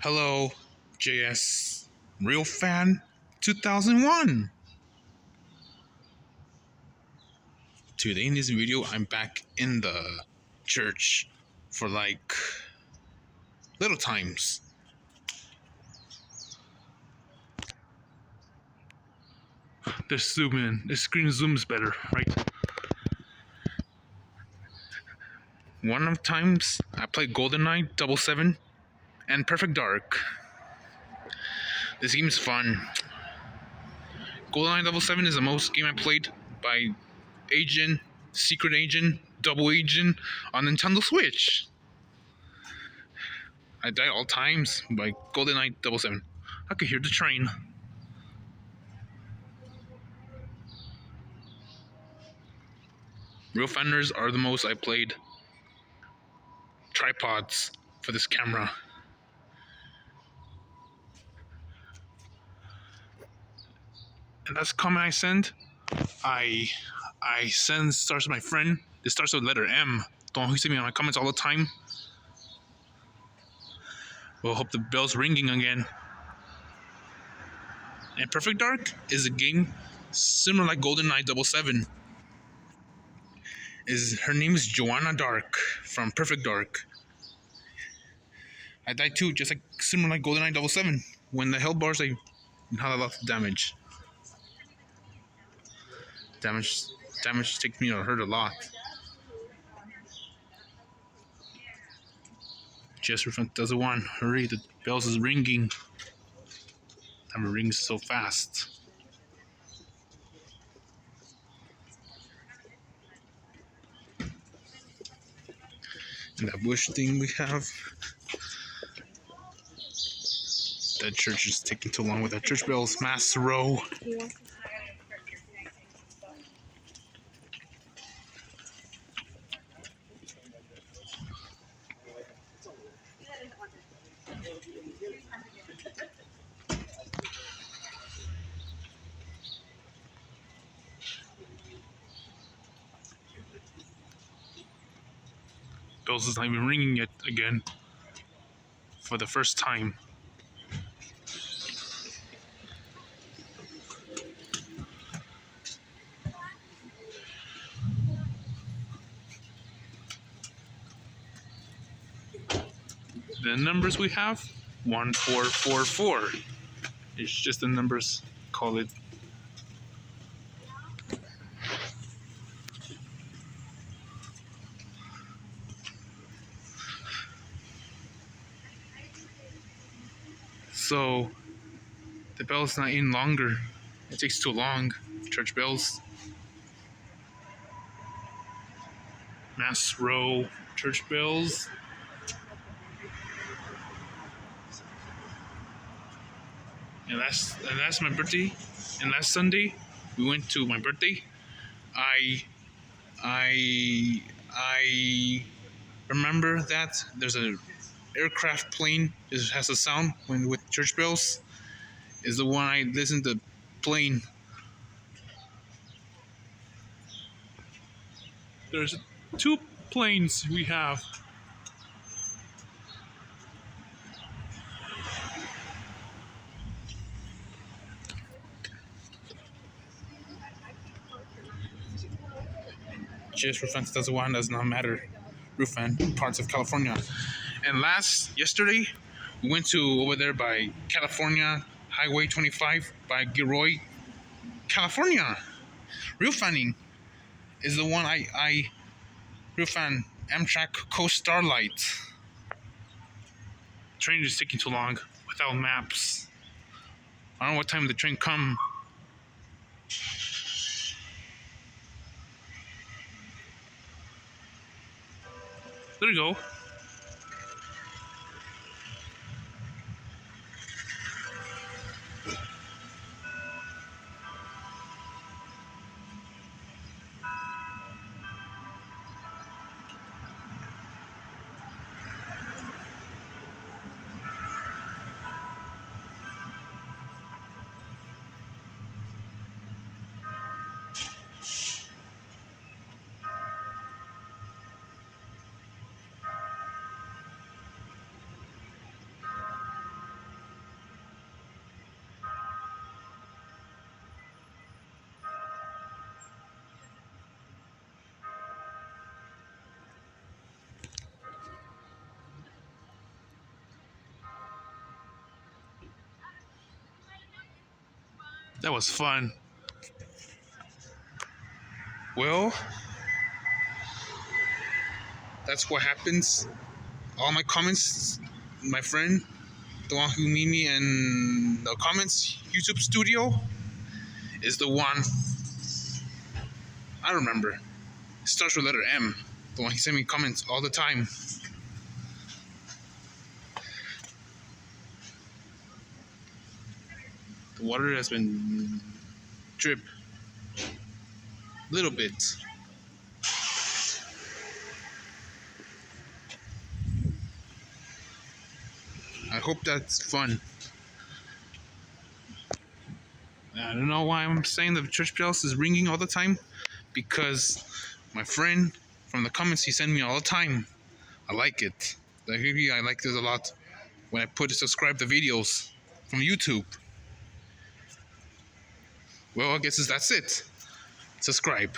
Hello, JS Real Fan 2001. Today in this video, I'm back in the church for like little times. Let's zoom in. The screen zooms better, right? One of the times I played GoldenEye 007 and Perfect Dark. This game's fun. GoldenEye 007 is the most game I played by Agent, Secret Agent, Double Agent on Nintendo Switch. I die all times by GoldenEye 007. I could hear the train. Real fenders are the most I played. Tripods for this camera. And that's the comment I send. I send stars to my friend. It starts with letter M. Don't see me on my comments all the time. We'll hope the bell's ringing again. And Perfect Dark is a game similar like GoldenEye 007. Her name is Joanna Dark from Perfect Dark. I died too, just like similar like GoldenEye 007. When the health bars, I had a lot of damage. Damage takes me to hurt a lot. Just doesn't want hurry. The bells is ringing. Time it rings so fast. And that bush thing we have. That church is taking too long with that church bells. Maas Rowe. Bells is not even ringing yet again. For the first time. The numbers we have, 1444. It's just the numbers, call it. So, the bell's not in longer. It takes too long. Church bells. Maas Rowe, church bells. And that's my birthday. And last Sunday, we went to my birthday. I remember that there's a aircraft plane. It has a sound when with church bells. Is the one I listen to playing. There's two planes we have. Just Roofan 2001 does not matter. Roofan, parts of California. And yesterday, we went to over there by California, Highway 25 by Gilroy, California. Real fanning is the one Real fan, Amtrak Coast Starlight. Train is taking too long without maps. I don't know what time the train come. There you go. That was fun. Well, that's what happens. All my comments, my friend, the one who made me in the comments YouTube studio, is the one. I remember. It starts with letter M. The one he sent me comments all the time. The water has been drip. Little bit. I hope that's fun. I don't know why I'm saying the church bells is ringing all the time. Because my friend from the comments, he sent me all the time. I like it. I like this a lot. When I put subscribe the videos from YouTube. Well, I guess that's it. Subscribe.